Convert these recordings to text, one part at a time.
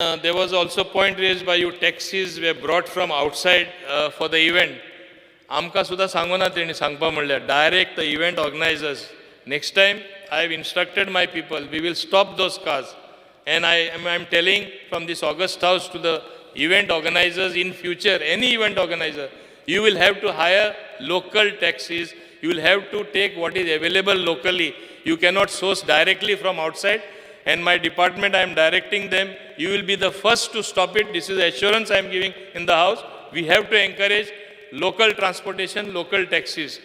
There was also point raised by you, taxis were brought from outside for the event. आमकां सुद्दां सांगूना तेणी सांगपा म्हणल्यार direct the event organizers. Next time I have instructed my people, we will stop those cars. And I am telling from this August House to the event organizers in future, any event organizer, you will have to hire local taxis. You will have to take what is available locally. You cannot source directly from outside. And my department, I am directing them. You will be the first to stop it. This is the assurance I am giving in the House. We have to encourage local transportation, local taxis.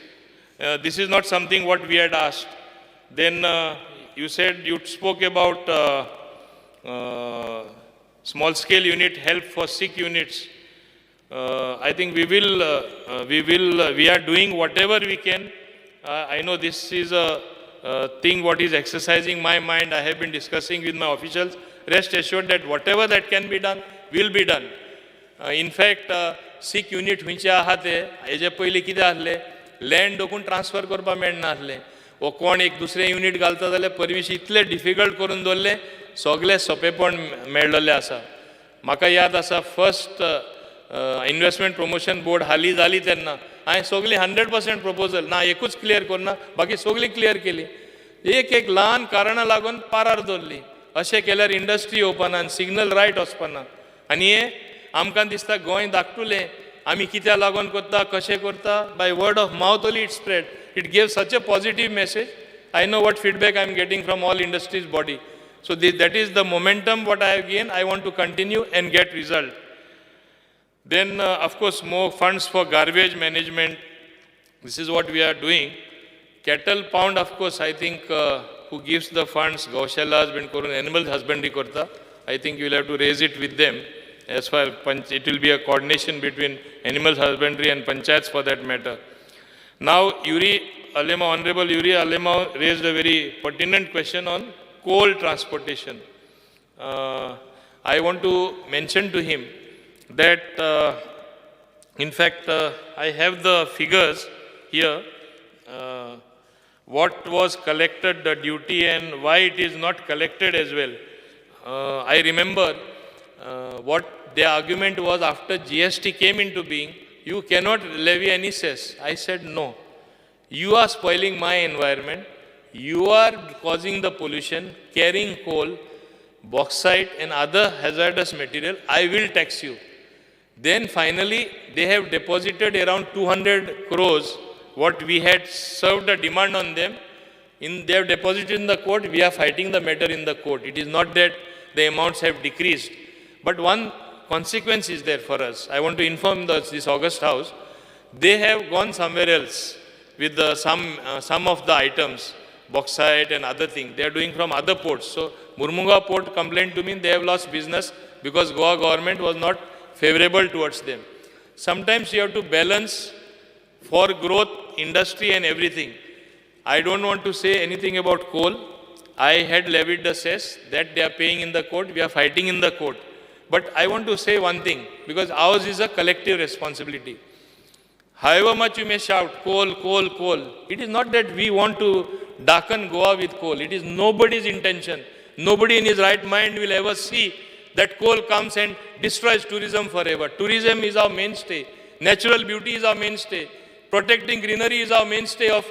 This is not something what we had asked. Then you said you spoke about small scale unit help for sick units. I think we are doing whatever we can. I know this is a thing what is exercising my mind. I have been discussing with my officials. Rest assured that whatever that can be done will be done. In fact, sick unit खंयचे आहा ते हेजे पयलीं कितें आसलें, land डोकून transfer करपाक मेळना आसलें. वो कोण एक दुसरें युनीट घालता जाल्यार परमिशन इतलें डिफिकल्ट करून दवरलें, सगळें सोंपेपण मेळ्ळलें आसा. म्हाका याद आसा फर्स्ट इन्वेस्टमेंट प्रमोशन बोर्ड हालीं जाली तेन्ना हांवें सगळीं 100% प्रपोजल ना एकूच क्लियर करना, बाकी सगळीं क्लियर केली. एक ल्हान कारणां लागून पारार दवरली. अशें केल्यार इंडस्ट्री येवपाना, सिग्नल रायट वचपाना. आनी हें आमकां दिसता गोंय धाकटुलें, आमी कित्या लागून करता, कशें करता, by word of mouth only it spread. It gave such a positive message. I know what feedback I am getting from all industries body. So that is the momentum what I have gained. I want to continue and get result. Then of course more funds for garbage management. This is what we are doing. Cattle pound, of course, I think who gives the funds, Gaushalas, animal husbandry korta. I think you will have to raise it with them. As far as it will be a coordination between animal husbandry and panchayats for that matter. Now Honorable Yuri Alema raised a very pertinent question on coal transportation. I want to mention to him that, in fact, I have the figures here, what was collected, the duty, and why it is not collected as well. I remember what the argument was after GST came into being, you cannot levy any cess. I said no. You are spoiling my environment. You are causing the pollution, carrying coal, bauxite and other hazardous material. I will tax you. Then finally, they have deposited around 200 crores, what we had served a demand on them. They have deposited in the court. We are fighting the matter in the court. It is not that the amounts have decreased. But one consequence is there for us. I want to inform this August House. They have gone somewhere else with some of the items, bauxite and other things. They are doing from other ports. So Murmunga port complained to me they have lost business because Goa government was not favorable towards them. Sometimes you have to balance for growth, industry and everything. I don't want to say anything about coal. I had levied the cess that they are paying in the court. We are fighting in the court. But I want to say one thing, because ours is a collective responsibility. However much you may shout, coal, coal, coal, it is not that we want to darken Goa with coal. It is nobody's intention. Nobody in his right mind will ever see that coal comes and destroys tourism forever. Tourism is our mainstay. Natural beauty is our mainstay. Protecting greenery is our mainstay of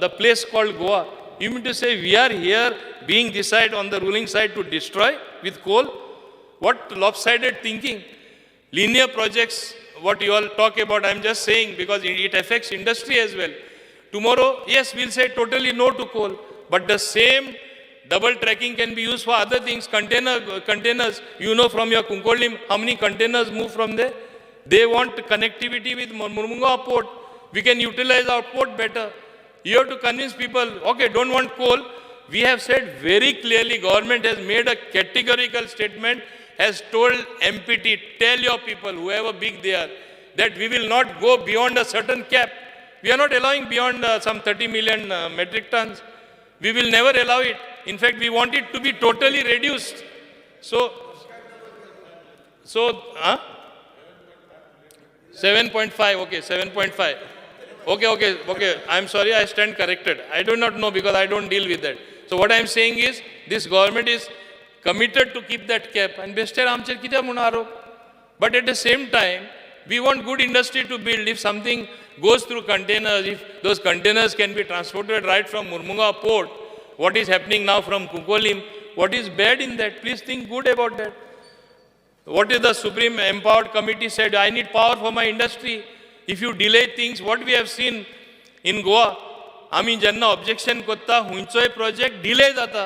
the place called Goa. You mean to say we are here being decided on the ruling side to destroy with coal? What lopsided thinking. Linear projects, what you all talk about, I am just saying because it affects industry as well. Tomorrow, yes, we'll say totally no to coal, but the same double tracking can be used for other things. Containers, you know from your Kunkolim, how many containers move from there? They want connectivity with Murmunga port. We can utilize our port better. You have to convince people, okay, don't want coal. We have said very clearly, government has made a categorical statement, has told MPT, tell your people, whoever big they are, that we will not go beyond a certain cap. We are not allowing beyond some 30 million metric tons. We will never allow it. In fact, we want it to be totally reduced. So 7.5, okay, 7.5. Okay, I'm sorry, I stand corrected. I do not know because I don't deal with that. So what I'm saying is, this government is committed to keep that cap. And bestere amcher kiत्याक म्हणून आरोप. But at the same time, we want good industry to build. If something goes through containers, if those containers can be transported right from Murmunga port, what is happening now from Kukolim, what is bad in that? Please think good about that. What is the Supreme Empowered Committee said? I need power for my industry. If you delay things, what we have seen in Goa, आम्ही जेन्ना objection करता हुंयचोय project delay जाता.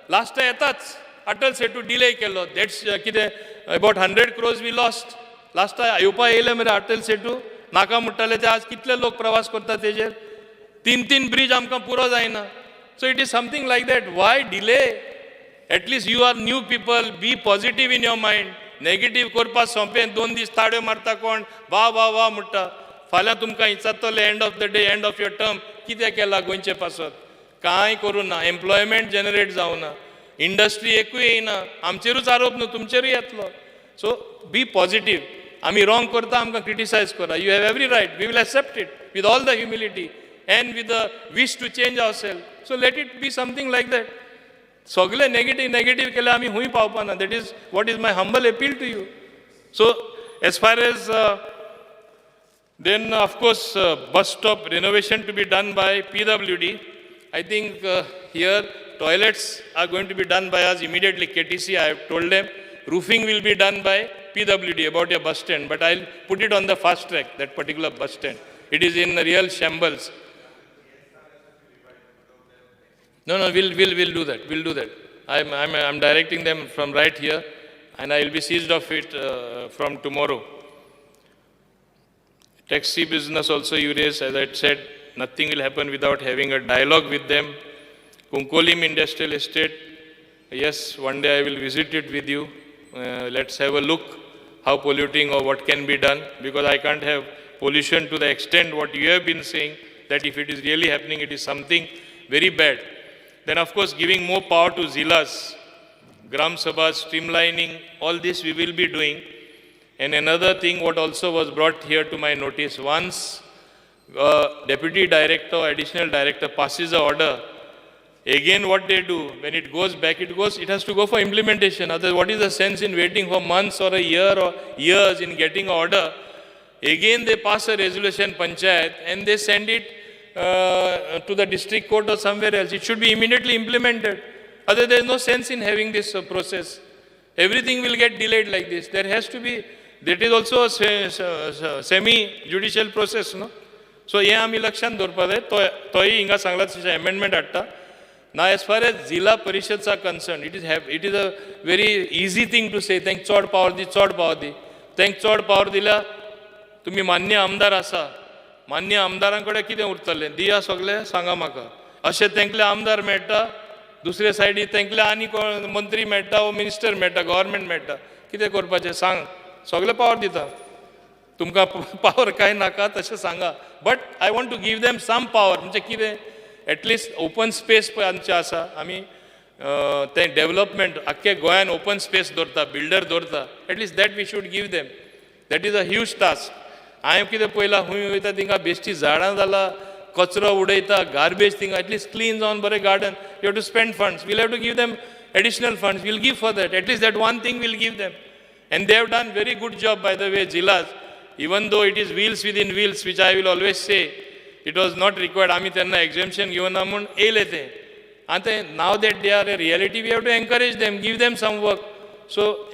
Last time येताच Atal Setu delay केलो. That's कितें about 100 crores we lost. Last time येवपा येयले मरे अटल सेतू नाका म्हणटाले ते आज कितले लोक प्रवास करता तेजेर. 3 ब्रिज आमकां पुरो जायना. So it is something like that. Why delay? At least you are new people, be positive in your mind. Negative करपा सोंपें. 2 दीस ताड्यो मारता कोण, वा वा वा म्हणटा. फाल्यां तुमकां विचारतले end of the day, end of your term कितें केलां गोंयचे पासत. कांय करूं ना. एम्प्लॉयमेंट जनरेट जावना. इंडस्ट्री एकूय येयना. आमचेरूच आरोप न्हू, तुमचेरूय येतलो. So be positive. आमी रॉंग करता, आमकां क्रिटिसायज करा. You have every right. We will accept it with all the humility and with the wish to change our self. So let it be something like that. सगळे negative केल्यार आमी खूंय पावपाना. That is what is my humble appeal to you. So as far as then, of course, bus stop renovation to be done by PWD. I think here toilets are going to be done by us immediately. KTC, I have told them. Roofing will be done by PWD about your bus stand. But I'll put it on the fast track, that particular bus stand. It is in real shambles. No, we'll do that. We'll do that. I'm directing them from right here, and I will be seized of it from tomorrow. Taxi business also you raised. As I said, nothing will happen without having a dialogue with them. Kunkolim Industrial Estate, yes, one day I will visit it with you. Let's have a look how polluting or what can be done, because I can't have pollution to the extent what you have been saying, that if it is really happening, it is something very bad. Then of course giving more power to Zilas, Gram Sabha, streamlining, all this we will be doing. And another thing what also was brought here to my notice, once deputy director or additional director passes an order, again what they do, when it goes back, it has to go for implementation. Otherwise, what is the sense in waiting for months or a year or years in getting an order? Again they pass a resolution, panchayat, and they send it to the district court or somewhere else. It should be immediately implemented. Otherwise, there is no sense in having this process. Everything will get delayed like this. There has to be. That is also a semi-judicial process, no? So, हे आमी लक्षांत दवरपाक जाय. तोय हिंगा सांगला तशें amendment हाडटा. Now, as far as Zilla Parishads are concerned, it is a very easy thing to say, तांक चड power दी, चड पावर दी. तांक चड पावर दिल्यार तुमी मान्य आमदार आसा. मान्य आमदारां कडेन कितें उरतलें? दिया सगळें, सांगा म्हाका. अशें तांकले आमदार मेळटा, दुसरे सायडीक तांकले आनी कोण मंत्री मेळटा वो मिनिस्टर मेळटा, गव्हर्मेंट मेळटा. कितें करपाचें सांग. सगळे पावर दिता. तुमकां पावर कांय नाका तशें सांगा. But I want to give them some power. म्हणजे कितें? एटलिस्ट ओपन स्पेस पळय आमचें आसा. आमी तें डेवलपमेंट आख्खे गोंयान ओपन स्पेस दवरता, बिल्डर दवरता. At least that we should give them. That is a huge task. हांवें कितें पळयलां, खूंय वयता थिंगा बेश्टी झाडां जालां, कचरो उडयता, गार्बेज थिंगा. एटलिस्ट क्लीन जावन बरें garden. You have to spend funds. We'll have to give them additional funds. We'll give for that. At least that one thing we'll give them. And they have done very good job, by the way, Zillas. Even though it is wheels within wheels, which I will always say, it was not required. आमी त्यांना exemption given म्हणून येयले ते. आता now that they are a reality, we have to encourage them, give them some work. So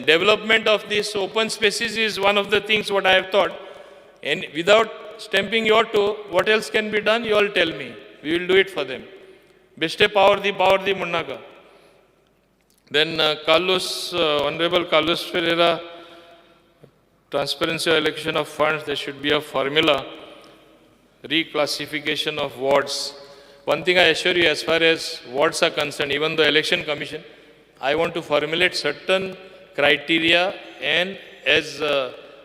development of these open spaces is one of the things what I have thought. And without stamping your toe, what else can be done? You all tell me. We will do it for them. Beste power di munnaka. Then Honorable Carlos Ferreira, transparency of election of funds, there should be a formula, reclassification of wards. One thing I assure you, as far as wards are concerned, even the election commission, I want to formulate certain criteria, and as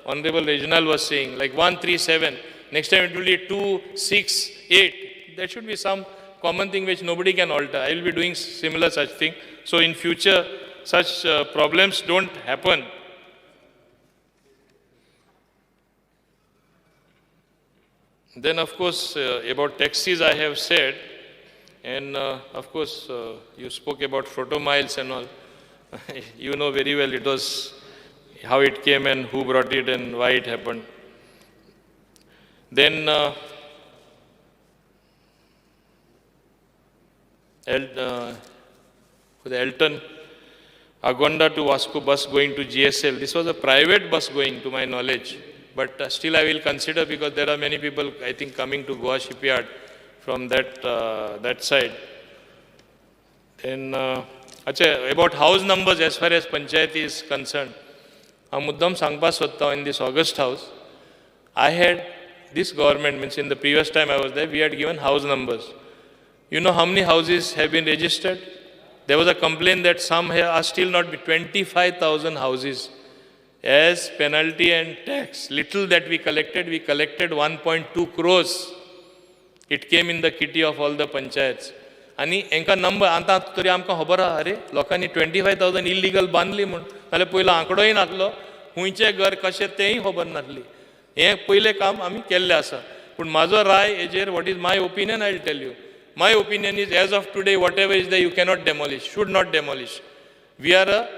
Honorable Reginald was saying, like 137, next time it will be 2, 6, 8. There should be some common thing which nobody can alter. I will be doing similar such thing. So in future, such problems don't happen. Then of course, about taxis I have said, And of course, you spoke about photo miles and all. You know very well it was how it came and who brought it and why it happened. Then the Elton Agonda to Vasco bus going to GSL. This was a private bus going, to my knowledge. But still I will consider, because there are many people, I think, coming to Goa shipyard from that side. Then, about house numbers as far as Panchayat is concerned, Muddam Sangpa Sotta in this August house, I had this government, means in the previous time I was there, we had given house numbers. You know how many houses have been registered? There was a complaint that some here are still not 25,000 houses as penalty and tax. Little that we collected 1.2 crores. It came in the kitty of all the panchayats. आणि एका number आता तरी आमकां खबर आहा अरे लोकांनी 25,000 illegal बांदली म्हूण, नाल्यार पयलो आंकडोय नासलो, खुंयचें घर कशें तेंय खबर नासली. हें पयलें काम आमी केल्लें आसा. पूण म्हाजो राय हेजेर, what is my opinion, I will tell you. My opinion is, as of today, whatever is there, you cannot demolish, should not demolish. We are a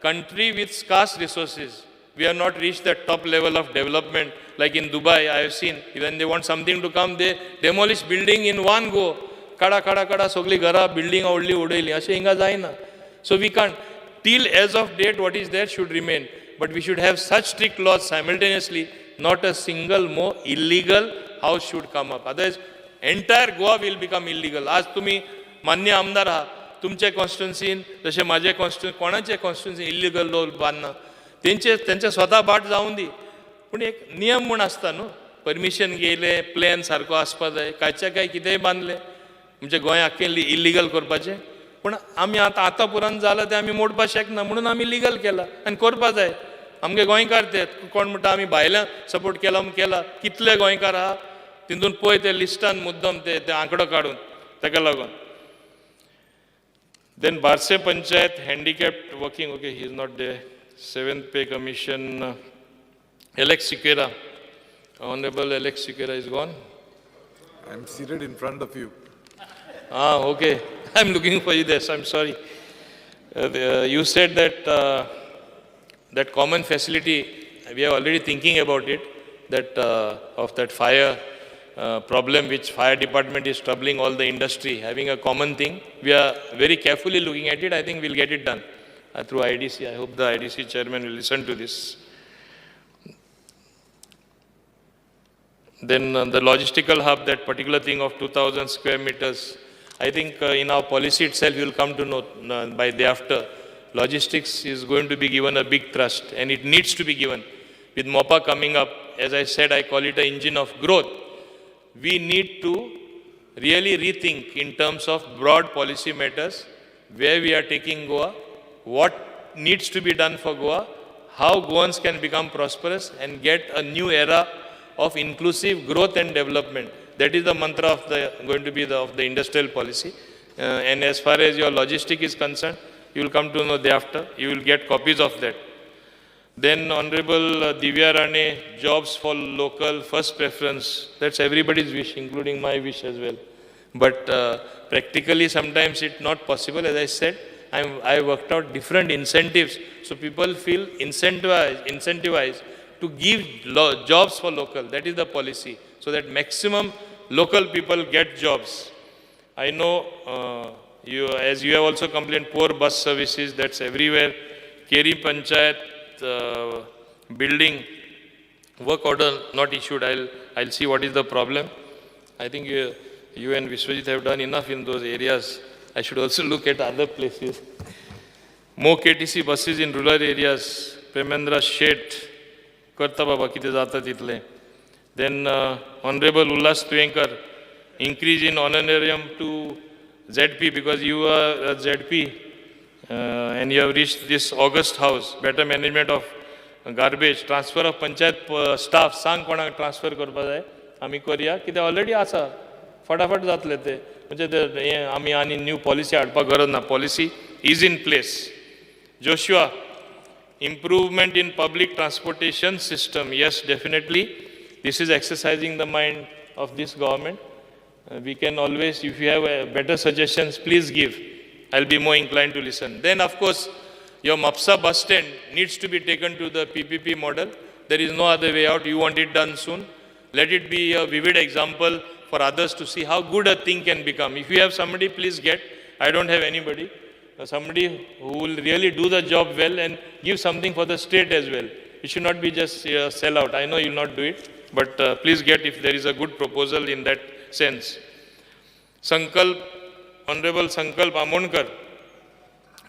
country with scarce resources. We have not reached the top level of development. Like in Dubai, I have seen, when they want something to come, they demolish building in one go. Kada, sogli gara, building odli udeli. Ashe inga zaina. So we can't. Till as of date, what is there should remain. But we should have such strict laws simultaneously, not a single more illegal house should come up. Otherwise, entire Goa will become illegal. आज तुम्ही मान्य आमदार आहात, तुमचे कॉन्स्टिट्युन्सीन जसे माझे constituency, कोणाचे constituency illegal लोक बांधना, त्यांचे स्वता बाट जाऊन दी. पूण एक नियम म्हूण आसता न्हू, परमिशन घेयले, प्लॅन सारको आसपा जाय. कांयच्या काय कितेंय बांदले म्हणजे गोंय आख्खें इल्लीगल करपाचें. पूण आमी आतां पुरान जालां तें आमी मोडपाक शकना, म्हणून आमी लिगल केला आनी करपा जाय. आमगे गोंयकार ते कोण म्हणटा आमी भायल्यां सपोर्ट केला म्हूण केला. कितले गोंयकार आहा तितून पळय ते लिस्टान मुद्दम ते आंकडो काडून, ताका लागून. देन बारसे panchayat handicapped working, okay, he is not day. 7th pay commission, Alex Siqueira, Honorable Alex Siqueira is gone. I am seated in front of you. Okay, I am looking for you there, so I am sorry. You said that that common facility, we are already thinking about it, that of that fire problem which fire department is troubling all the industry, having a common thing. We are very carefully looking at it. I think we'll get it done through IDC. I hope the IDC chairman will listen to this. Then the logistical hub, that particular thing of 2,000 square meters, I think in our policy itself you will come to know by day after. Logistics is going to be given a big thrust, and it needs to be given. With MOPA coming up, as I said, I call it an engine of growth. We need to really rethink in terms of broad policy matters, where we are taking Goa, what needs to be done for Goa, how Goans can become prosperous and get a new era of inclusive growth and development. That is the mantra of going to be of the industrial policy. And as far as your logistic is concerned, you will come to know thereafter. You will get copies of that. Then Honorable Divya Rane, jobs for local, first preference. That's everybody's wish, including my wish as well. But practically sometimes it's not possible. As I said, I worked out different incentives, so people feel incentivized to give jobs for local. That is the policy, so that maximum local people get jobs. I know as you have also complained, poor bus services, that's everywhere. Keri Panchayat, building work order not issued. I'll see what is the problem. I think you and Vishwajit have done enough in those areas. I should also look at other places. More KTC buses in rural areas. Premendra Shet, Karta Baba kite jata title. Then Honorable Ullas Tuenkar, increase in honorarium to ZP, because you are a ZP. And you have reached this August house, better management of garbage, transfer of panchayat staff, sang कोणाक transfer करपा जाय, आमी करया, कित्याक already आसा, फटाफट जातले ते, म्हणजे ते आमी आनी न्यू पॉलिसी हाडपाक गरज ना, policy is in place. Joshua, improvement in public transportation system, yes, definitely, this is exercising the mind of this government. We can always, if you have better suggestions, please give. I'll be more inclined to listen. Then, of course, your Mapsa bus stand needs to be taken to the PPP model. There is no other way out. You want it done soon. Let it be a vivid example for others to see how good a thing can become. If you have somebody, please get. I don't have anybody. Somebody who will really do the job well and give something for the state as well. It should not be just sell out. I know you will not do it, but please get if there is a good proposal in that sense. Sankalp, Honorable Sankalp Amonkar,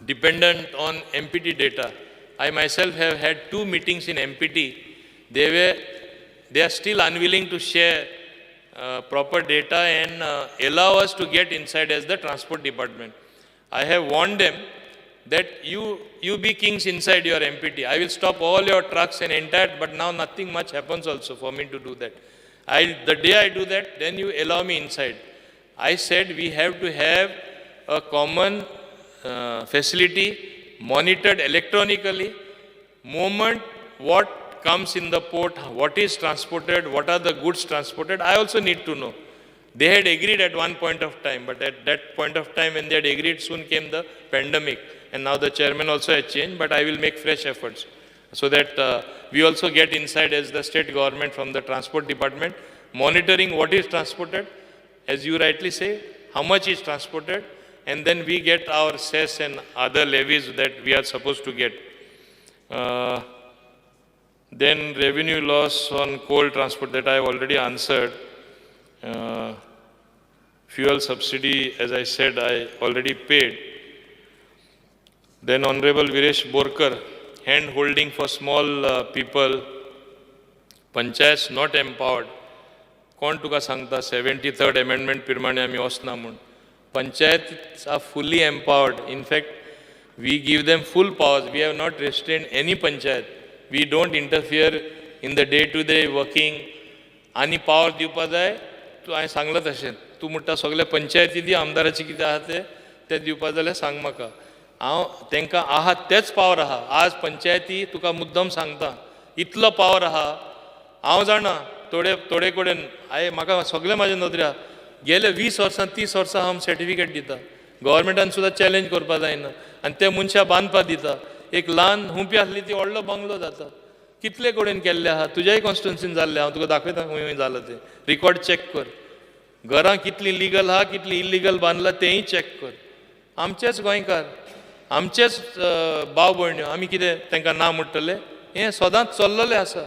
dependent on MPT data. I myself have had 2 meetings in MPT. They are still unwilling to share proper data and allow us to get inside as the transport department. I have warned them that you be kings inside your MPT. I will stop all your trucks and entire, but now nothing much happens also for me to do that. The day I do that, then you allow me inside. I said we have to have a common facility monitored electronically. Moment what comes in the port, what is transported, what are the goods transported, I also need to know. They had agreed at one point of time, but at that point of time when they had agreed, soon came the pandemic. And now the chairman also had changed, but I will make fresh efforts so that we also get inside as the state government from the transport department, monitoring what is transported, as you rightly say, how much is transported, and then we get our cess and other levies that we are supposed to get. Then revenue loss on coal transport that I have already answered. Fuel subsidy, as I said, I already paid. Then Honorable Viresh Borkar, hand holding for small people, panchayats not empowered. कोण तुका सांगता 73rd amendment प्रमाणे आमी वचना म्हूण. Panchayats are fully empowered. In fact, we give them full powers. We have not restrained any panchayat. We don't interfere in the day-to-day working. आनी power दिवपा जाय, तूं हांवें सांगलां तशें. तूं म्हणटा सगळे पंचायती दी, आमदाराची कितें आहा तें दिवपा जाल्यार सांग म्हाका. हांव तांकां आहा तेच पावर आहा. आज पंचायती तुका मुद्दम सांगता, इतलो पावर आहा. हांव जाणा थोडे कडेन म्हाका सगळे म्हाज्या नदऱ्या गेले 20 वर्सां 30 वर्सां हांव सर्टिफिकेट दिता. गव्हर्मेंटान सुद्दां चॅलेंज करपा जायना आनी ते मनशां बांदपा दिता. एक ल्हान हुंपी आसली ती व्हडलो बंगलो जाता. कितले कडेन केल्ले आहा, तुज्याय कॉन्स्टिट्युन्सीन जाल्ले. हांव तुका दाखयता खंय जालां तें. रिकॉर्ड चॅक कर. घरां कितली लिगल आहा, कितली इल्लिगल बांदला तेंय चॅक कर. आमचेच गोंयकार, आमचेच भाव भयण्यो, आमी कितें तांकां ना म्हणटले? हें सदांच चल्ललें आसा.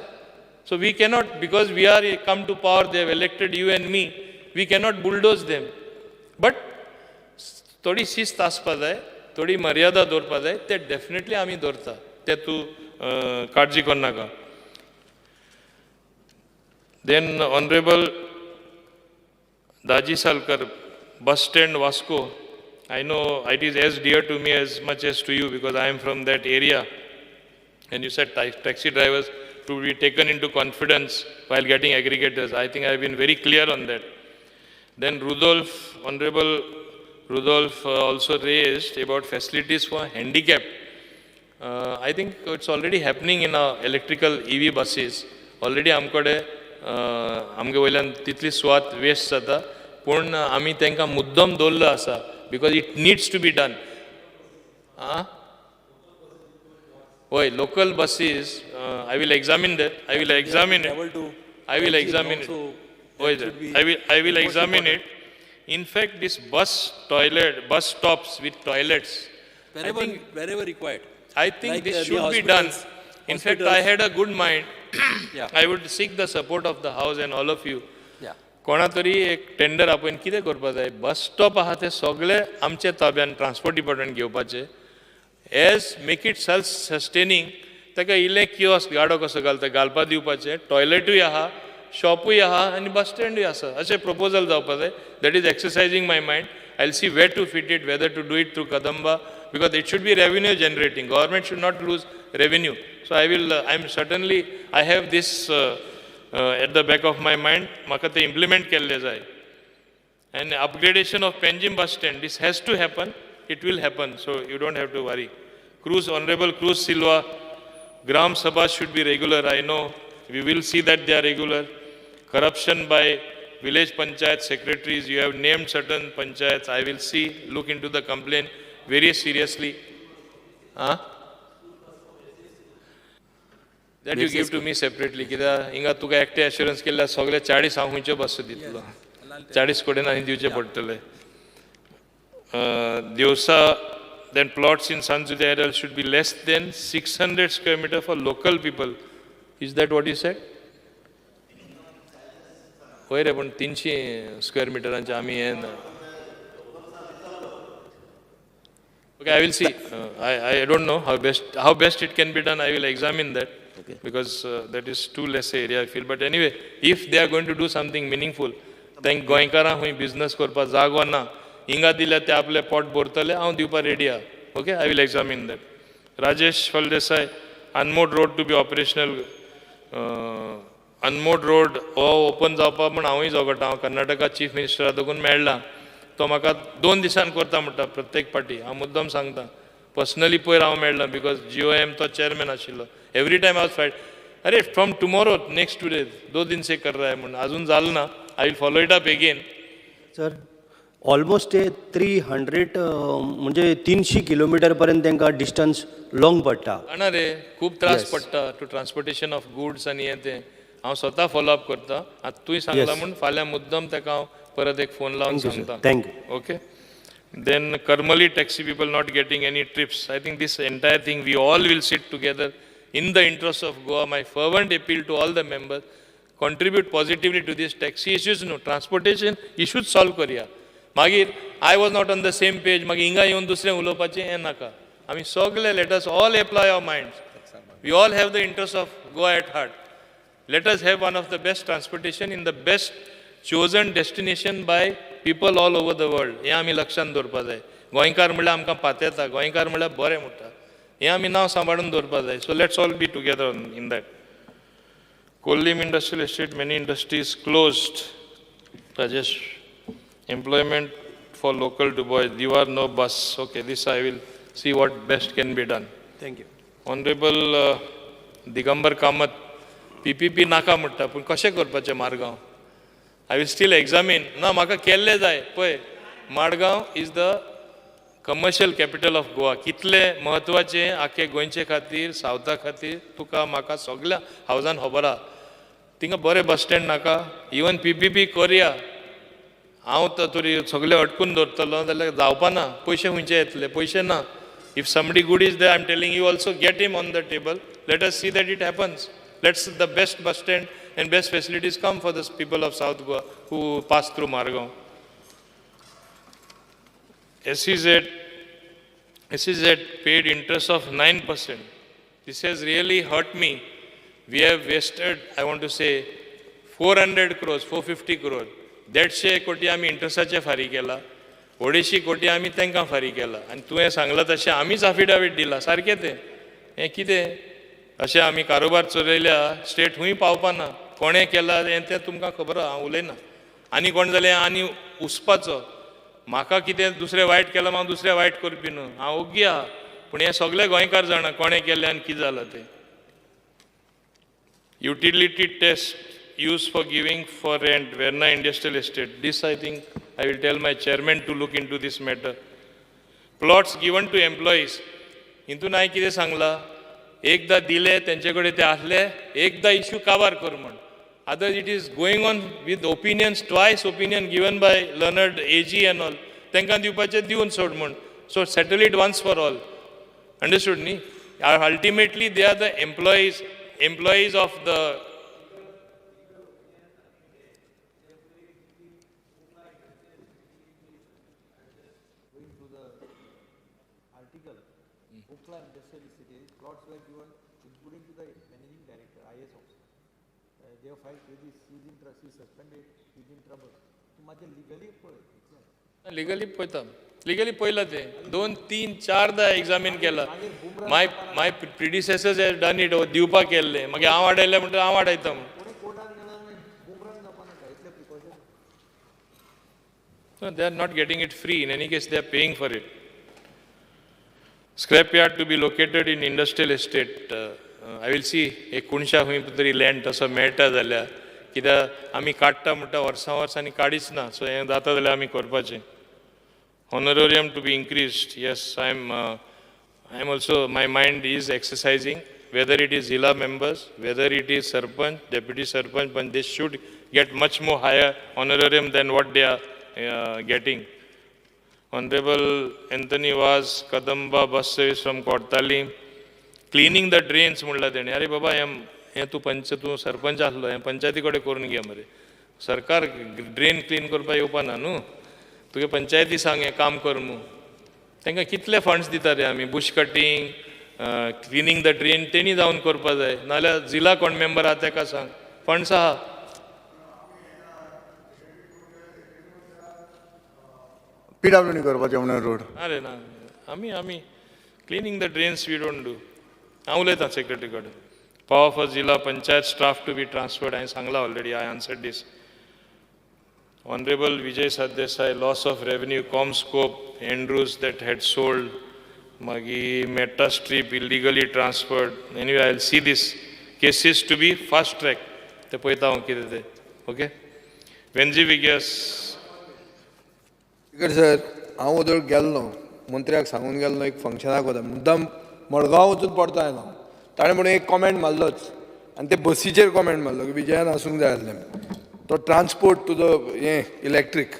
So we cannot, because we are come to power, they have elected you and me, we cannot bulldoze them. But थोडी शिस्त आसपा जाय, थोडी मर्यादा दवरपा जाय, ते डेफिनेटली आमी दवरता. ते तूं काळजी करनाका. Then Honorable Daji Salkar, bus stand Vasco. I know it is as dear to me as much as to you because I am from that area. And you said taxi drivers to be taken into confidence while getting aggregators. I think I have been very clear on that. Then Honorable Rudolph also raised about facilities for handicapped. I think it's already happening in our electrical EV buses. Already आमकडे वयल्यान तितली सुवात waste जाता, पूण आमी तांकां मुद्दम दवरलो आसा because it needs to be done. Why local buses? I will examine that. I will examine it. I will examine it. I will examine it. In fact, this bus stops with toilets. Wherever required. I think this should be done. In fact, I had a good mind. I would seek the support of the House and all of you. कोणा तरी एक tender आपण कितें करपा जाय, bus stop आहा ते सगळे आमचे ताब्यान ट्रान्सपोर्ट डिपार्टमेंट घेवपाचे. As make it self sustaining, ताका इल्लें कियोस्क गाडो कसो घालता घालपा दिवपाचें, टॉयलेटूय आहा, शॉपूय आहा आनी बस स्टँडूय आसा, अशें प्रपोजल जावपा जाय. That is exercising my mind. I will see where to fit it, whether to do it through Kadamba, because it should be revenue generating. Government should not lose revenue. So I have this at the back of my mind. म्हाका ते implement केल्ले जाय. And upgradation of Panjim bus stand, this has to happen. It will happen, so you don't have to worry. Honorable Cruz Silva, Gram Sabha should be regular. I know we will see that they are regular. Corruption by village panchayat secretaries, you have named certain panchayats. I will see, look into the complaint very seriously. Huh? That you give to me separately. कित्याक हिंगा तुका एकटे assurance केल्यार सगळे 40 हांव खंयच्यो बसो दितलो. 40 कडेन आनी दिवचे पडटले. Diyosa, then plots in Sanjudya area should be less than 600 square meter for local people. Is that what you said? होय रे पण 300 स्क्वेअर मिटरांचे आम्ही हे Okay, I will see. I don't know how best it can be done. I will examine that because that is too less area I feel. But anyway, if they are going to do something meaningful, then गोंयकारां हुई business करपा जागो ना. हिंगा दिल्या ते आपले pot भरतले हांव दिवपा रेडी आहा. Okay, I will examine that. Rajesh Faldesai, Unmode Road to be operational. Unmode Road open जावपा म्हण हांवूय झगडटा. हांव कर्नाटका चीफ मिनिस्टरा देखून मेळ्ळा. तो म्हाका 2 दिसान करता म्हणटा प्रत्येक पाटी. हांव मुद्दम सांगता. पर्सनली पयर हांव मेळ्ळा बिकॉज GOM तो चेअरमॅन आशिल्लो. एवरी टायम हांव फायट अरे फ्रॉम टुमोरो नेक्स्ट टुडे 2 दिन से कर रहा है म्हणून अजून जालें ना. I will follow it up again. Sir almost 300 म्हणजे 300 किलोमीटर पर्यंत तांकां डिस्टन्स लॉंग पडटा. जाणा रे खूब त्रास पडटा टू ट्रान्सपोर्टेशन ऑफ गुड्स आनी हें तें. हांव स्वता फॉलो अप करता. आतां तुवें सांगला म्हूण फाल्यां मुद्दम ताका हांव परत एक फोन लावन सांगता. Thank you. Okay. Then Karmali taxi people not getting any trips. I think this entire thing we all will sit together in the interest of Goa. My fervent appeal to all the members, contribute positively to these taxi issues. No, transportation issues solve करूया. मागीर I was not on the same page. मागीर हिंगा येवन दुसरें उलोवपाचें हें नाका. आमी सगळे let us all apply our minds. We all have the interest of Goa at heart. Let us have one of the best transportation in the best chosen destination by people all over the world. हें आमी लक्षांत दवरपा जाय. गोंयकार म्हळ्यार आमकां पातयता. गोंयकार म्हळ्यार बरें म्हणटा. हें आमी नांव सांबाळून दवरपा जाय. So let's all be together in that. Kollim Industrial Estate, many industries closed. Rajesh, employment for local to boys. Diwar no bus. Okay, this I will see what best can be done. Thank you. Honorable Digambar Kamath, PPP नाका म्हणटा पूण कशें करपाचें Margao. I will still examine. ना म्हाका केल्ले जाय पळय. Madgaon is the commercial capital of Goa. कितलें म्हत्वाचें आख्खे गोंयचे खातीर सावथा खातीर तुका म्हाका सगळ्या हावजान खबर आहा. थिंगा बरें बस स्टँड नाका. इवन PPP करया. हांव तरी सगळें अटकून दवरतलो जाल्यार जावपा ना. पयशे खंयचे येतले. पयशे ना. If somebody good is there, I am telling you also get him on the table. Let us see that it happens. Let's the best bus stand and best facilities come for the people of South Goa who pass through Margaon. SEZ paid interest of 9%. This has really hurt me. We have wasted, I want to say, 400 crores, 450 crores. 150 कोटी आमी इंटरेस्टाचे फारी केला. 250 कोटी आमी तांकां फारी केला. आनी तुवें सांगलां तशें आमीच अफिडावीट दिला. सारकें तें. हें कितें? अशें आमी कारोबार चलयल्या स्टेट खूंय पावपा ना. कोणें केलां हें तें तुमकां खबर आहा. हांव उलयना. आनी कोण जालें आनी उसपाचो. म्हाका कितें दुसरें वायट केलां हांव दुसरें वायट करपी न्हू. हांव ओग्गी आहा. पूण हें सगळे गोंयकार जाणा कोणें केलें आनी कितें जालां तें. Utility test used for giving for rent, Verna Industrial Estate. This I think I will tell my chairman to look into this matter. Plots given to employees. हितून हांवें कितें सांगलां एकदां दिले तेंचे कडेन ते आसले एकदां इश्यू काबार कर म्हण. Otherwise it is going on with opinions, twice opinion given by learned AG and all. तांकां दिवपाचें दिवन सोड म्हण. So settle it once for all. Understood न्ही? Ultimately they are the employees of the plots were given, including to the managing director, IS officer. They have filed cases, he is in trust, he is suspended, he is in trouble. So much legally legally पळयता. Legally पळयलां तें 2, 3, 4दा examine केला. My predecessors have done it. दिवपाक केल्लें मागीर हांव आडायलें म्हणटा हांव आडायता म्हण. They are not getting it free. In any case, they are paying for it. Scrapyard to be located in industrial estate. I will see एक कोणशा खंय तरी लँड तसो मेळटा जाल्यार कित्याक आमी काडटा म्हणटा वर्सांनी काडीच ना, सो हें जाता जाल्यार आमी करपाचें. Honorarium to be increased. Yes, I am also, my mind is exercising, whether it is Zilla members, whether it is Sarpanch, Deputy Sarpanch, but they should get much more higher honorarium than what they are getting. Honorable Anthony Vaz, Kadamba bus service from Kortali, cleaning the drains म्हणला तेणे. अरे बाबा हे तूं सरपंच आसलो, हें पंचायती कडेन करून घे मरे. सरकार ड्रेन क्लीन करपाक येवपा ना न्हू. तुगे पंचायती सांग हें काम कर म्हणून. तांकां कितले फंड्स दिता रे आमी, Bush cutting, cleaning the drain तेणी जावन करपा जाय, नाल्यार जिल्ला कोण मेंबर आहा ताका सांग, फंड्स आहा. PWD करपाचें म्हणून रोड. अरे ना, आमी cleaning the drains we don't do. हांव उलयतां सेक्रेटरी कडेन. Power for Zilla panchayat staff to be transferred. हांवें सांगलां already, I answered this. Honorable Vijay Sardesai, loss of revenue, Comscope, Andrews that had sold, Magi, Meta Strip illegally transferred. Anyway, I'll see this cases to be fast track. ते पळयता हांव कितें तें. Okay. Venzi Vigas. Sir हांव उदळ गेल्लो, मंत्र्याक सांगून गेल्लो एक फंक्शनाक वता, मुद्दाम मडगांव वचून पडता आयलो. ताणें म्हणून एक कॉमेंट मारलोच, आनी ते बसीचेर कॉमेंट मारलो की विजयान आसूंक जाय आसलें. तो ट्रान्सपोर्ट तुजो हें इलेक्ट्रीक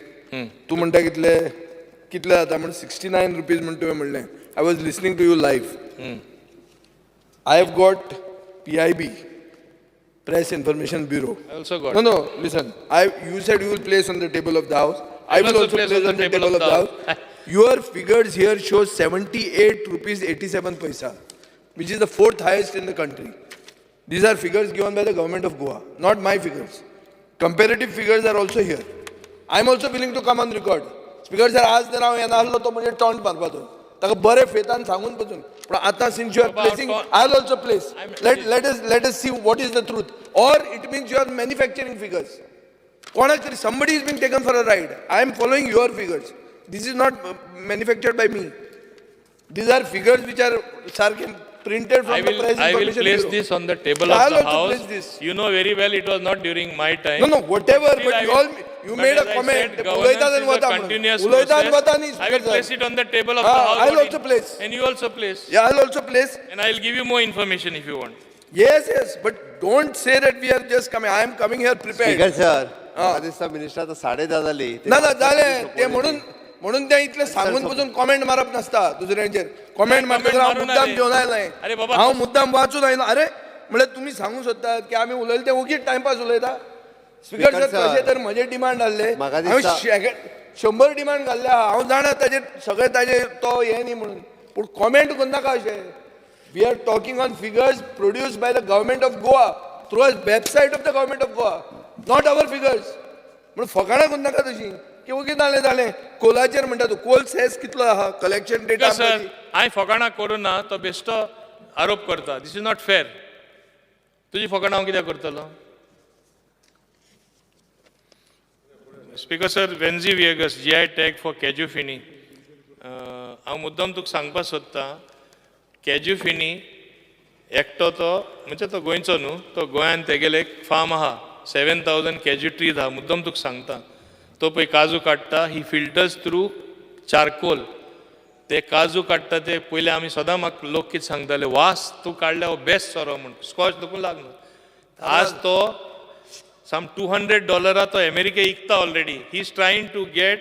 तूं म्हणटा कितले जाता म्हणून 69 रुपीज म्हणून तुवें म्हणलें. I was listening to you live. I have got PIB, Press Information Bureau. I also got. No, listen. You said you will place on the table of the House. I will also place on the table of the House. Your figures here show 78 rupees 87 paisa, which is the 4th highest in the country. These are figures given by the government of Goa, not my figures. Comparative figures are also here. I am also willing to come on record. Speaker sir, आज जर हांव येना आसलो तो म्हणजे taunt मारपाचो. ताका बरे फेतान सांगून पसून. पण आतां since you are placing, I will also place. Let us see what is the truth. Or it means you are manufacturing figures. कोणाक तरी somebody is being taken for a ride. I am following your figures. This is not manufactured by me. These are figures which are printed from the Press I will Information place Bureau. this on the table So I of will the also House. place this. You know very well it was not during my time. No, whatever, Still but I will- you but made as a I comment. said, governance is a continuous process. I will place it on the table of the House. I will body. also place. And you also place. Yeah, I will also place. And I will give you more information if you want. Yes, but don't say that we are just coming. I am coming here prepared. Speaker sir म्हाका दिसता minister आतां 10:30 जाली. ना जाले ते म्हणून ते इतले सांगून पसून कॉमेंट मारप नासता दुसऱ्यांचेर. कॉमेंट मारता हांव मारून मुद्दाम आले. घेवन आयलां. अरे बाबा, हांव मुद्दाम वाचून आयलो. अरे म्हणल्यार तुमी सांगूंक सोदतात की आमी उलयले ते ओगीच टायमपास उलयता. स्पीकर सर सर, तशें तर म्हजे डिमांड आसले. म्हाका हांवें दिसता- 100 डिमांड घाल्ले आहा. हांव जाणा ताजेर सगळे ताजे तो हें न्ही म्हणून. पूण कॉमेंट करनाका अशें. We are talking on figures produced by the government of Goa through a website of the government of Goa, not our figures. म्हणून फकाणां करून नाका तशी की ओके जालें कोलाचेर म्हणटा तूं कोल सेस कितलो आहा कलेक्शन डेटा. सर हांवें फकाणां करून ना तो बेश्टो आरोप करता. This is not fair. तुजी फकाणां हांव कित्याक करतलो? Speaker sir, Venzy Viegas GI tag for cashew feni. हांव मुद्दम तुका सांगपाक सोदतां, कॅज्यू फिनी एकटो तो म्हणजे तो गोंयचो न्हू, तो गोंयांत तेगेले एक फार्म आहा, 7,000 कॅज्यू ट्रीज आहा. मुद्दम तुका सांगता, तो पळय काजू काडटा, ही फिल्टर्स थ्रू चारकोल. ते काजू काडटा ते पयलीं आमी सदां म्हाका लोक कितें सांगताले, वास तूं काडल्या हो बेस्ट सोरो म्हूण, स्कॉच देखून लागना. आज तो सम $200 तो अमेरिके विकता already. He is trying to get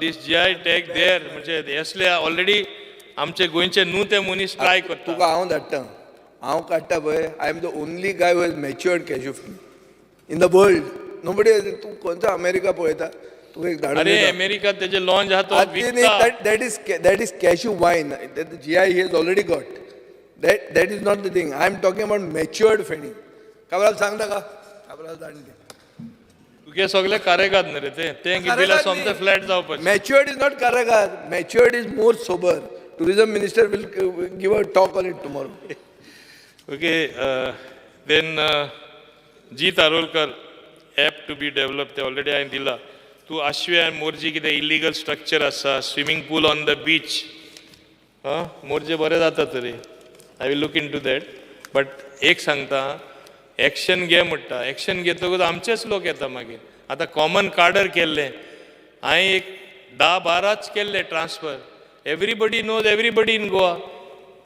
this GI tag there. म्हणजे असले ऑलरेडी आमचे गोंयचे न्हू ते मनीस ट्राय करता. तुका हांव धाडटा. हांव काडटा पळय. I am the only guy who has matured cashew in the world. Nobody. तूं खंयचो अमेरिका पळयता? तुका एक धाडून अरे दिता. अमेरिका तेजे लॉन्च आहा तो विकता. that is cashew wine. That the GI he has already got. That is not the thing. I am talking about matured fenny. Cabral सांगता का? काबराल धाडून दे. तुगे सगळे कारेगाद न्ही रे ते. ते बिला सोमते फ्लॅट जावपाचे. Matured is not Karagar. Matured is more sober. Tourism minister will give a talk on it tomorrow. Okay, then G. Tarolkar, app to be developed, already I dila. To Ashwe and Morji ki the illegal structure asa, swimming pool on the beach. Morje bare jata tare. I will look into that. But ek sangta, action घे म्हणटा, action घेतकूच आमचेच लोक येता मागीर. आतां common कार्डर केल्लें, हांवें एक 10-12च केल्ले transfer. Everybody knows everybody in Goa.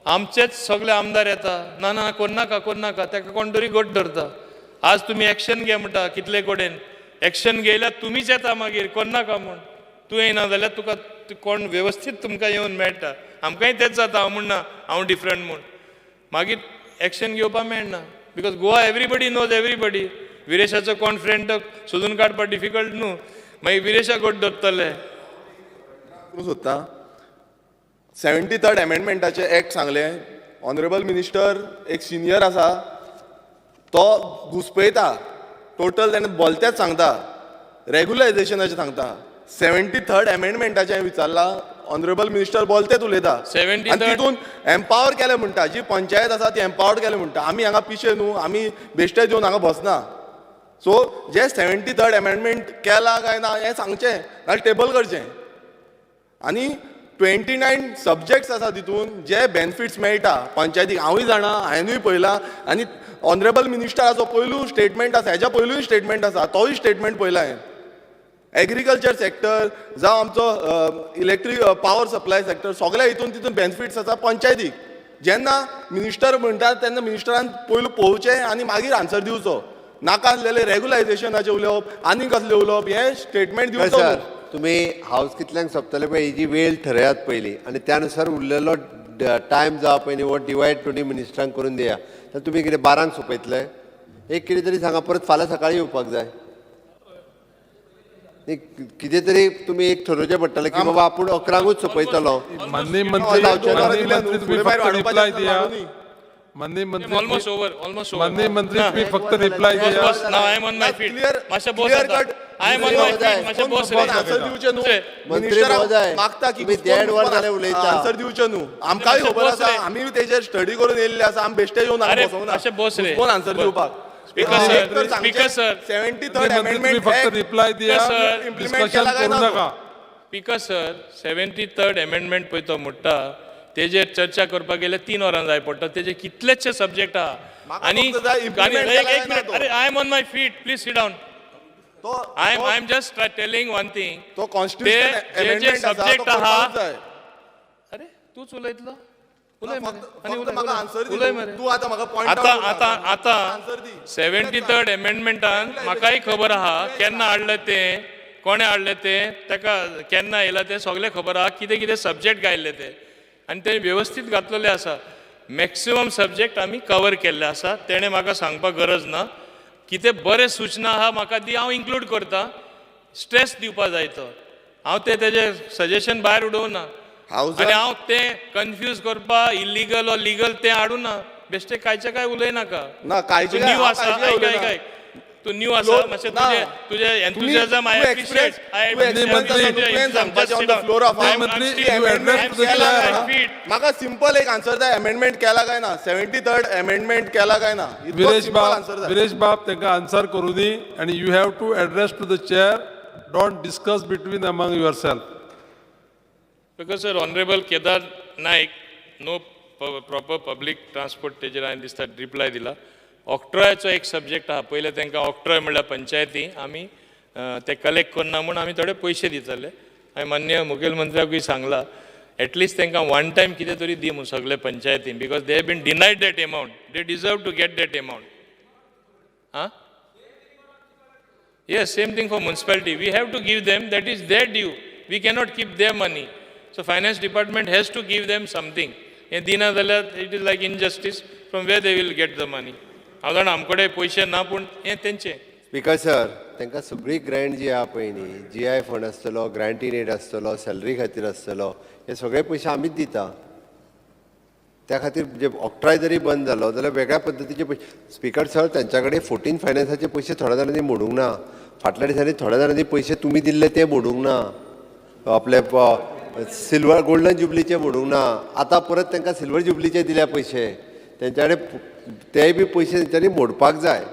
आमचेच सगळे आमदार येता, ना ना कोन्नाका कोन्नाका, ताका कोण तरी घट धरता. आज तुमी एक्शन घे म्हणटा कितले कडेन, एक्शन घेयल्यार तुमीच येता मागीर कोन्नाका म्हूण. तूं येना जाल्यार तुका कोण वेवस्थीत तुमकां येवन मेळटा. आमकांय तेच जाता, हांव म्हणना हांव डिफरंट म्हूण. मागीर एक्शन घेवपा मेळना, because Goa everybody knows everybody. विरेशाचो कोण फ्रेंड सोदून काडपा डिफिकल्ट न्हू, मागीर विरेशाक घट धरतले. सोदता 73rd अमेंडमेंटाचे एक्ट सांगलें. ऑनरेबल मिनिस्टर एक सिनियर आसा, तो घुस्पयता टोटल, तेणें बोलतेच सांगता, रेग्युलरायझेशनाचें सांगता. 73rd अमेंडमेंटाचें हांवें विचारलां, ऑनरेबल मिनिस्टर बोलतेच उलयता. 73rd आनी तितून एम्पावर केलें म्हणटा, जी पंचायत आसा ती एम्पावर्ड केलें म्हणटा. आमी हांगा पिशे न्हू, आमी बेश्टे दिवन हांगा बसना. सो जे 73rd अमेंडमेंट केला काय ना हें सांगचें, नाल्यार टेबल करचें. आनी 29 सब्जेक्ट्स आसा तितून जे बेनिफिट्स मेळटा पंचायतीक. हांवूय जाणा, हांवेंनूय पळयलां. आनी ऑनरेबल मिनिस्टराचो पयलू स्टेटमेंट आसा, हेज्या पयलूय स्टेटमेंट आसा, तोय स्टेटमेंट पळयला हांवें. एग्रीकल्चर सेक्टर जावं आमचो इलेक्ट्रीक पावर सप्लाय सेक्टर, सगळ्या हितून तितून बेनिफिट्स आसा पंचायतीक. जेन्ना मिनिस्टर म्हणटा तेन्ना मिनिस्टरान पयलू पळोवचें आनी मागीर आन्सर दिवचो. नाका आसलेले रेग्युलायझेशनाचें उलोवप आनी कसलें उलोवप, हें स्टेटमेंट दिवचो. सर तुम्ही हाऊस कितल्यांक सोंपतले पळय हेजी वेळ ठरयात पयलीं, आनी त्या नुसार उरलेलो टायम जावं पयलीं हो डिवायड 20 मिनिस्टरांक करून दिया. तर तुमी कितें 12 सोंपयतले? एक कितें तरी सांगा, परत फाल्यां सकाळीं येवपाक जाय. कितें तरी तुमी एक ठरोवचें पडटलें की बाबा आपूण 11ंकूच सोंपयतलो. माननीय मंत्री तुम्ही फक्त रिप्लाय दिया. माननीय मंत्री ऑलमोस्ट ओवर. माननीय मंत्री तुम्ही फक्त रिप्लाय दिया. Now I am on my feet. मातशें बोस clear cut I am on my feet. मातशें बोस रे. आन्सर दिवचें न्हू. मंत्री मिनिस्टर महोदय, मागता की तुम्ही 1.5 वर जालें उलयता. आन्सर दिवचें न्हू. आमकांय खबर आसा, आमी तेजेर स्टडी करून येयल्ले आसा. आमी बेश्टे येवन अरे, हांगा बसोंक मातशें बोस रे. कोण आन्सर दिवपाक. Speaker sir, speaker sir, 73rd मंत्री अमेंडमेंट तुम्ही फक्त रिप्लाय दिया, सर, इम्प्लिमेंट डिस्कशन केला काय करू ना नका. स्पीकर सर, 73rd अमेंडमेंट पळय तो म्हणटा तेजेर चर्चा करपाक गेले 3 वरां जाय पडटा. तेजे कितलेशे सब्जेक्ट आहा. म्हाका आनी फक्त जाय implement केला काय एक ना मिनिट, तो. अरे I am on my feet, please sit down. तो I am just telling one thing. तो कॉन्स्टिट्यूशन जे अमेंडमेंट आसा तो सब्जेक्ट करपाक आहा. जाय. अरे तूच उलयतलो, उलय मरे. आनी फक्त म्हाका आन्सर दी. उलय मरे. तू आतां म्हाका पॉइंट आता आन्सर दी. 73rd अमेंडमेंटान म्हाकाय खबर आहा केन्ना हाडलें तें, कोणें हाडलें तें, ताका केन्ना येयला तें सगळें खबर आहा. कितें कितें सब्जेक्ट घायल्ले ते आनी ते व्यवस्थीत घातलेले आसा. मॅक्सिमम सब्जेक्ट आमी कवर केल्ले आसा. तेणें म्हाका सांगपाक गरज ना. कितें बरें सूचना आहा म्हाका दी, हांव इन्क्लूड करता. स्ट्रेस दिवपा जाय तो. हांव तेजें सजेशन भायर उडोवना. आनी हांव तें कन्फ्यूज करपा इल्लीगल ओ लिगल तें हाडूना. बेश्टे कांयचे काय उलयनाका. ना काळजी तूं न्यू आसा, ऐक. तूं न्यू आसा, मातशें तुजें एन्थुजियाझम आय एप्रिशिएट. म्हाका सिंपल एक आन्सर जाय. अमेंडमेंट केला काय ना, 73rd अमेंडमेंट केला काय ना, विरेश बाब तांकां आन्सर करू दी. आनी you have to address to the chair. Don't discuss between among yourself. Because sir honourable Kedar Naik no proper public transport तेजेर हांवें दिसता रिप्लाय दिला. ऑक्ट्रॉयाचो एक सब्जेक्ट आहा. पयले तांकां ऑक्ट्रॉय म्हणल्यार पंचायती आमी ते कलेक्ट करना म्हूण आमी थोडे पयशे दिताले. हांवें मान्य मुखेलमंत्र्याकूय सांगला एटलिस्ट तांकां वन टायम कितें तरी दी म्हूण सगळे पंचायतीन. Because they have been denied that amount. They deserve to get that amount. Ah yes, same thing for municipality. We have to give them. That is their due. We cannot keep their money. So finance department has to give them something. हे दिना जाल्यार it is like injustice. From where they will get the money? हांव जाणा आमकडे पयशे ना पूण हें तेंचे. स्पीकर सर, तांकां सगळी ग्रँट जी आहा पळय न्ही, GI फंड आसतलो, ग्रँट इन एड आसतलो, सॅलरी खातीर आसतलो, हे सगळे पयशे आमीच दिता. त्या खातीर जे ऑक्ट्राय जरी बंद जालो जाल्यार वेगळ्या पद्दतीचे पयशे. स्पीकर सर, तांच्या कडेन 14 फायनान्साचे पयशे थोड्या जाणांनी मोडूंक ना. फाटल्या दिसांनी थोड्या जाणांनी पयशे तुमी दिल्ले ते मोडूंक ना. आपले सिल्वर गोल्डन जुबलीचे मोडूंक ना. आतां परत तांकां सिल्वर जुबलीचे दिल्या पयशे. तेंच्या कडेन तेय बी पयशे तेंच्यांनी मोडपाक जाय.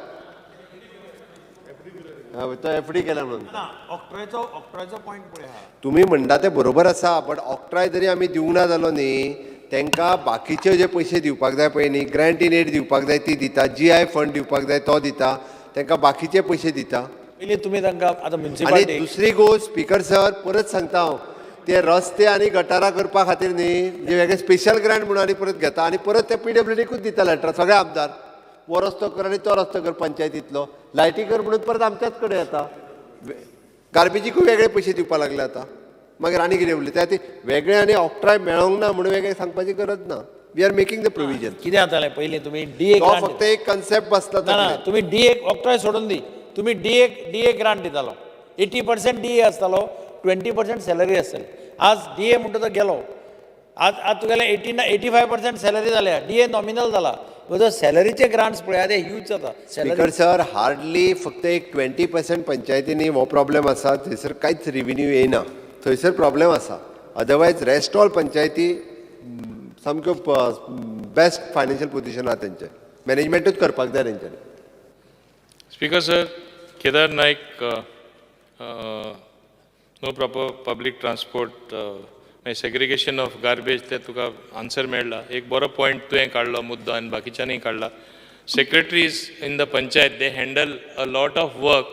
तो एफडी केला म्हणून ऑक्ट्रॉयचो पॉयंट पळय हा. तुम्ही म्हणटा ते बरोबर आसा, बट ऑक्ट्राय जरी आमी दिवंक ना जालो न्ही तांकां बाकीचे जे पयशे दिवपाक जाय पळय न्ही, ग्रँट इन एड दिवपाक जाय ती दिता, GI फंड दिवपाक जाय तो दिता, तांकां बाकीचे पयशे दिता. पयलीं तुमी तांकां आतां आनी म्युन्सिपालिटी दुसरी गोश्ट स्पीकर सर परत सांगता हांव, ते रस्ते आनी गटारां करपा खातीर न्ही जे वेगळे स्पेशल ग्रँट म्हणून आनी परत घेता आनी परत ते PWDकूच दिता लेटर सगळे आमदार. वो रस्तो कर आनी तो रस्तो कर पंचायतींतलो, लायटी कर म्हणून परत आमच्याच कडेन येता. गार्बेजीकूय वेगळे पयशे दिवपाक लागले आतां. मागीर आनी कितें उरलें ते वेगळे आनी ऑक्ट्राय मेळोंक ना म्हणून वेगळे सांगपाची गरज ना. We are making the provision. कितें जातालें पयलीं तुमी DA तो ग्रांट फक्त एक कन्सेप्ट बसला ना ना ताचेर. तुमी DA ऑक्ट्राय सोडून दी, तुमी DA ग्रांट दितालो. 80% DA आसतालो, 20% सॅलरी आसताली. आज DA म्हणटा तो गेलो. आज तुगेले 85% सॅलरी जाल्या, DA नॉमिनल जाला. जो सॅलरीचे ग्रांट्स पळय ते ह्यूज जाता. स्पीकर सर हार्डली फक्त एक 20% पंचायतींनी हो प्रॉब्लेम आसा, थंयसर कांयच रिव्हेन्यू येयना, थंयसर प्रॉब्लेम आसा. अदरवायज रेस्ट ऑल पंचायती सामक्यो बेस्ट फायनान्शियल पोजिशन आहा तेंचे, मॅनेजमेंटूच करपाक जाय तेंच्यांनी. Speaker sir, Kedar Naik, no proper public transport, segregation of garbage, ते तुका आन्सर मेळ्ळा. एक बरो पॉयंट तुवें काडलो मुद्दो आनी बाकीच्यांनी काडला. Secretaries in the panchayat, they handle a lot of work.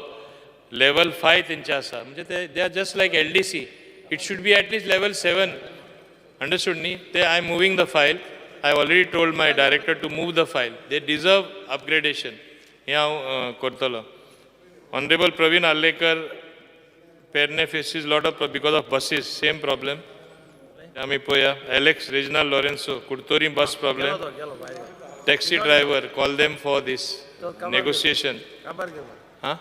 Level 5 तेंचे आसा, म्हणजे they are just like LDC. It should be at least level 7. Understood न्ही? I am moving the file. I have already told my director to move the file. They deserve upgradation. हें हांव करतलो. Honorable Praveen Allekar, Perne faces lot of because of buses, same problem. आमी पळया. Alex Reginald Lorenzo, Kurtori bus problem. Taxi driver, call them for this negotiation. Huh?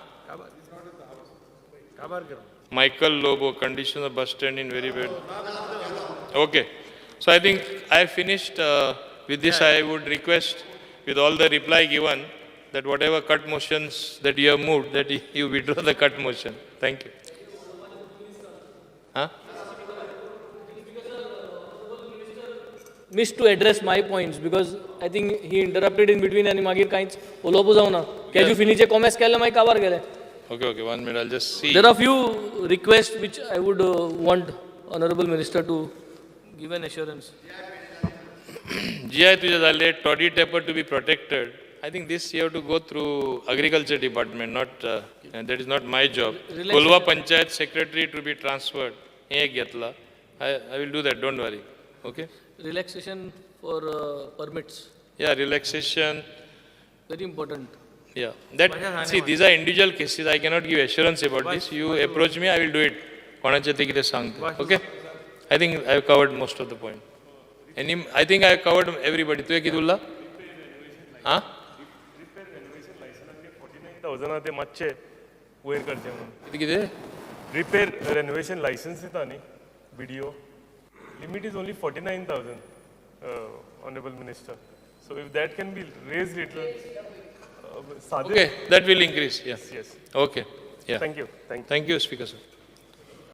Michael Lobo, condition of bus stand in very bad. Okay. So I think I finished with this. I would request with all the reply given that whatever cut motions that you have moved, that you withdraw the cut motion. Thank you. Huh? Missed to address my points because I think he interrupted in between and मागीर कांयच उलोवप जावना. Can finish a comments केले मागीर काबार गेले. Okay, 1 minute, I'll just see. There are few requests which I would want Honorable Minister to give an assurance. GI तुझे झाले, toddy tapper to be protected. I think this you have to go through agriculture department, not that is not my job. Kolwa Panchayat secretary to be transferred. I will do that, don't worry. Okay? Relaxation for permits, Yeah, relaxation. very important. Yeah, that see these are individual cases. I cannot give assurance about this. You approach me, I will do it. कोणाचे ते कितें सांगता. Okay? I think I have covered most of the point. I think I have covered everybody. तुवें कितें उरला? हाँ? 49,000 ते मातशे वयर करचे म्हणून. कितें? रिपेर रेनोवेशन लायसन्स दिता न्ही BDO. Limit is only 49,000, Honorable Minister. So if that can be raised little. Okay, that will increase. Yeah. Yes. Okay. Yeah. Thank you. Thank you, Speaker sir.